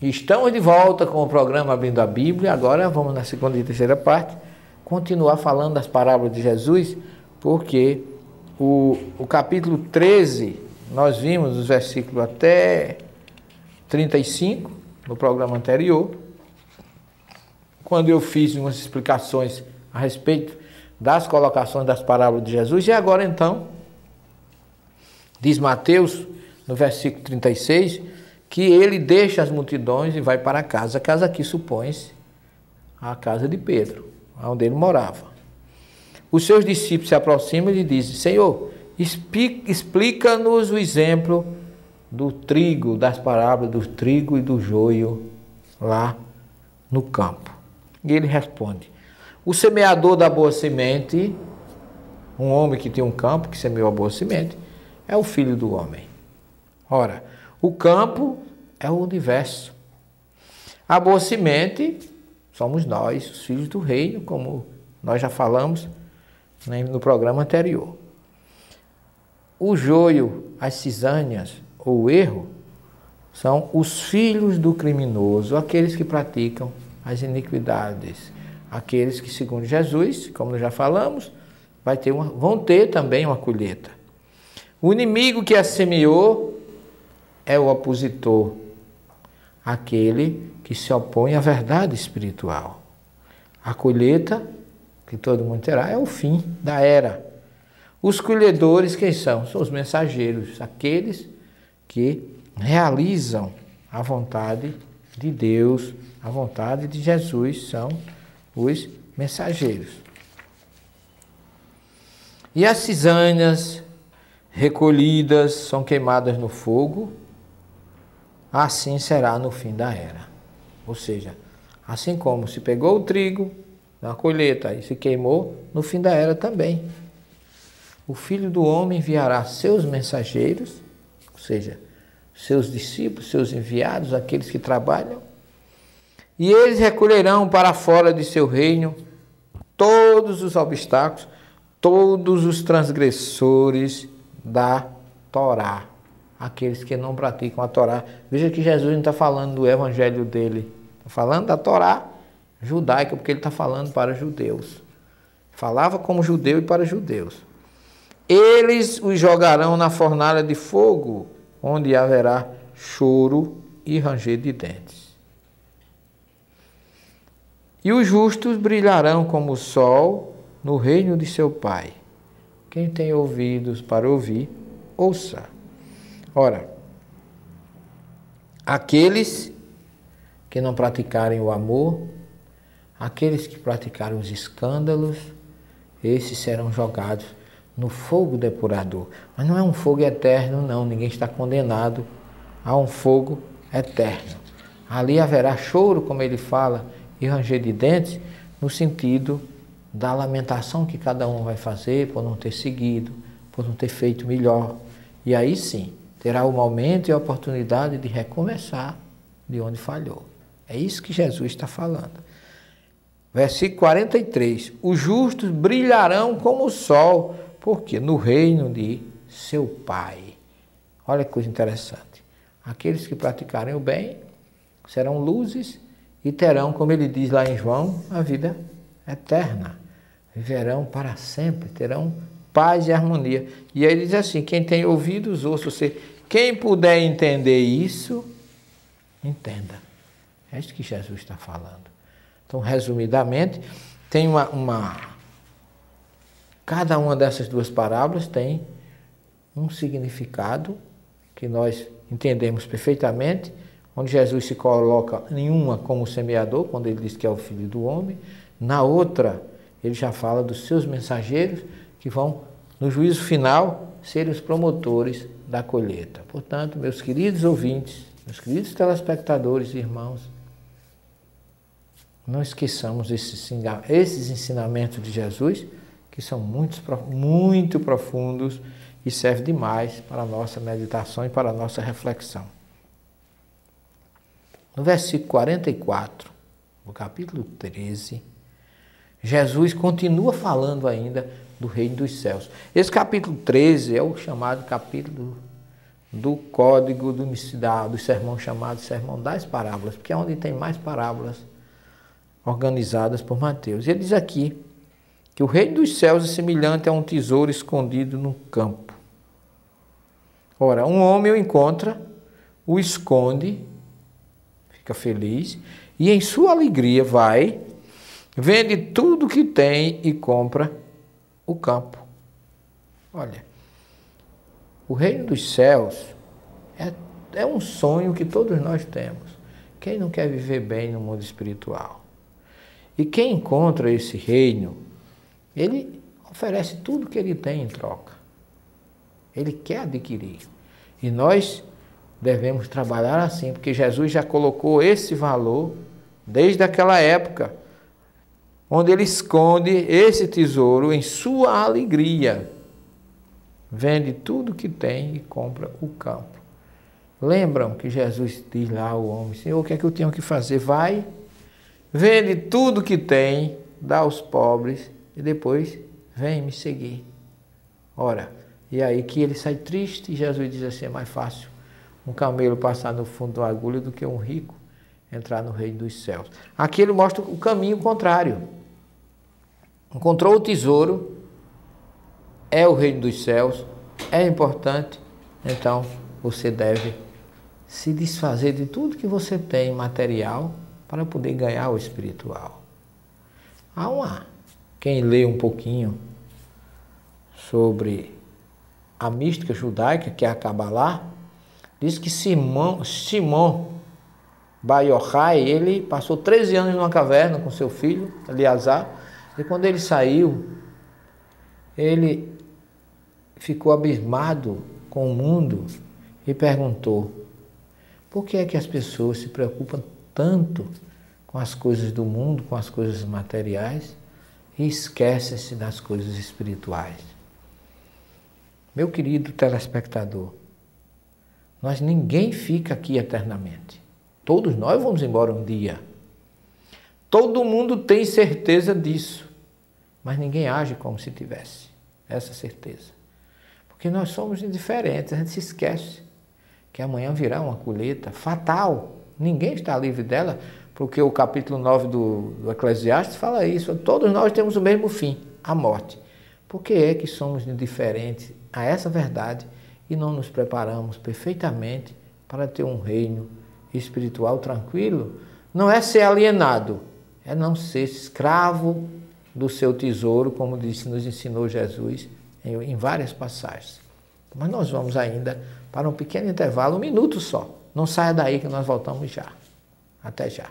Estamos de volta com o programa Abrindo a Bíblia. Agora vamos na segunda e terceira parte continuar falando das parábolas de Jesus, porque o capítulo 13, nós vimos os versículos até 35 no programa anterior, quando eu fiz umas explicações a respeito das colocações das parábolas de Jesus. E agora então, diz Mateus, no versículo 36, que ele deixa as multidões e vai para a casa. A casa aqui supõe-se a casa de Pedro, onde ele morava. Os seus discípulos se aproximam e lhe dizem: Senhor, explica-nos o exemplo do trigo, das parábolas do trigo e do joio lá no campo. E ele responde: o semeador da boa semente, um homem que tem um campo, que semeou a boa semente, é o Filho do Homem. Ora, o campo é o universo. A boa semente somos nós, os filhos do reino, como nós já falamos no programa anterior. O joio, as cisâneas ou o erro são os filhos do criminoso, aqueles que praticam as iniquidades, aqueles que, segundo Jesus, como nós já falamos, vão ter também uma colheita. O inimigo que a semeou é o opositor, aquele que se opõe à verdade espiritual. A colheita, que todo mundo terá, é o fim da era. Os colhedores, quem são? São os mensageiros, aqueles que realizam a vontade de Deus, a vontade de Jesus, são os mensageiros. E as cisâneas recolhidas são queimadas no fogo, assim será no fim da era. Ou seja, assim como se pegou o trigo na colheita e se queimou, no fim da era também. O Filho do Homem enviará seus mensageiros, ou seja, seus discípulos, seus enviados, aqueles que trabalham, e eles recolherão para fora de seu reino todos os obstáculos, todos os transgressores da Torá, aqueles que não praticam a Torá. Veja que Jesus não está falando do evangelho dele, está falando da Torá judaica, porque ele está falando para judeus. Falava como judeu e para judeus. Eles os jogarão na fornalha de fogo, onde haverá choro e ranger de dentes. E os justos brilharão como o sol no reino de seu Pai. Quem tem ouvidos para ouvir, ouça. Ora, aqueles que não praticarem o amor, aqueles que praticarem os escândalos, esses serão jogados no fogo depurador. Mas não é um fogo eterno, não. Ninguém está condenado a um fogo eterno. Ali haverá choro, como ele fala, e ranger de dentes, no sentido da lamentação que cada um vai fazer por não ter seguido, por não ter feito melhor. E aí sim, terá o momento e a oportunidade de recomeçar de onde falhou. É isso que Jesus está falando. Versículo 43. Os justos brilharão como o sol, porque no reino de seu Pai. Olha que coisa interessante. Aqueles que praticarem o bem serão luzes e terão, como ele diz lá em João, a vida eterna. Viverão para sempre, terão paz e harmonia. E aí ele diz assim: quem tem ouvidos, ouça. Quem puder entender isso, entenda. É isso que Jesus está falando. Então, resumidamente, tem cada uma dessas duas parábolas tem um significado que nós entendemos perfeitamente, onde Jesus se coloca em uma como semeador, quando ele diz que é o Filho do Homem. Na outra, ele já fala dos seus mensageiros, que vão, no juízo final, ser os promotores da colheita. Portanto, meus queridos ouvintes, meus queridos telespectadores e irmãos, não esqueçamos esses ensinamentos de Jesus, que são muito profundos e servem demais para a nossa meditação e para a nossa reflexão. No versículo 44, no capítulo 13, Jesus continua falando ainda do reino dos céus. Esse capítulo 13 é o chamado capítulo do código do sermão chamado Sermão das Parábolas, porque é onde tem mais parábolas organizadas por Mateus. Ele diz aqui que o reino dos céus é semelhante a um tesouro escondido no campo. Ora, um homem o encontra, o esconde, fica feliz, e em sua alegria vai, vende tudo que tem e compra o campo. Olha, o reino dos céus é um sonho que todos nós temos. Quem não quer viver bem no mundo espiritual? E quem encontra esse reino, ele oferece tudo que ele tem em troca. Ele quer adquirir. E nós devemos trabalhar assim, porque Jesus já colocou esse valor desde aquela época, onde ele esconde esse tesouro em sua alegria. Vende tudo que tem e compra o campo. Lembram que Jesus diz lá ao homem: Senhor, o que é que eu tenho que fazer? Vai, vende tudo que tem, dá aos pobres e depois vem me seguir. Ora, e aí que ele sai triste e Jesus diz assim: é mais fácil um camelo passar no fundo da agulha do que um rico entrar no reino dos céus. Aqui ele mostra o caminho contrário. Encontrou o tesouro, é o reino dos céus, é importante, então você deve se desfazer de tudo que você tem material para poder ganhar o espiritual. Quem lê um pouquinho sobre a mística judaica, que é a Cabalá, diz que Shimon Bar Yochai, ele passou 13 anos numa caverna com seu filho, Eleazar, e quando ele saiu, ele ficou abismado com o mundo e perguntou: por que é que as pessoas se preocupam tanto com as coisas do mundo, com as coisas materiais, e esquecem-se das coisas espirituais? Meu querido telespectador, ninguém fica aqui eternamente. Todos nós vamos embora um dia. Todo mundo tem certeza disso, mas ninguém age como se tivesse essa certeza. Porque nós somos indiferentes, a gente se esquece que amanhã virá uma colheita fatal. Ninguém está livre dela, porque o capítulo 9 do Eclesiastes fala isso. Todos nós temos o mesmo fim, a morte. Por que é que somos indiferentes a essa verdade e não nos preparamos perfeitamente para ter um reino espiritual tranquilo? Não é ser alienado, é não ser escravo do seu tesouro, como nos ensinou Jesus em várias passagens. Mas nós vamos ainda para um pequeno intervalo, 1 minuto só. Não saia daí que nós voltamos já. Até já.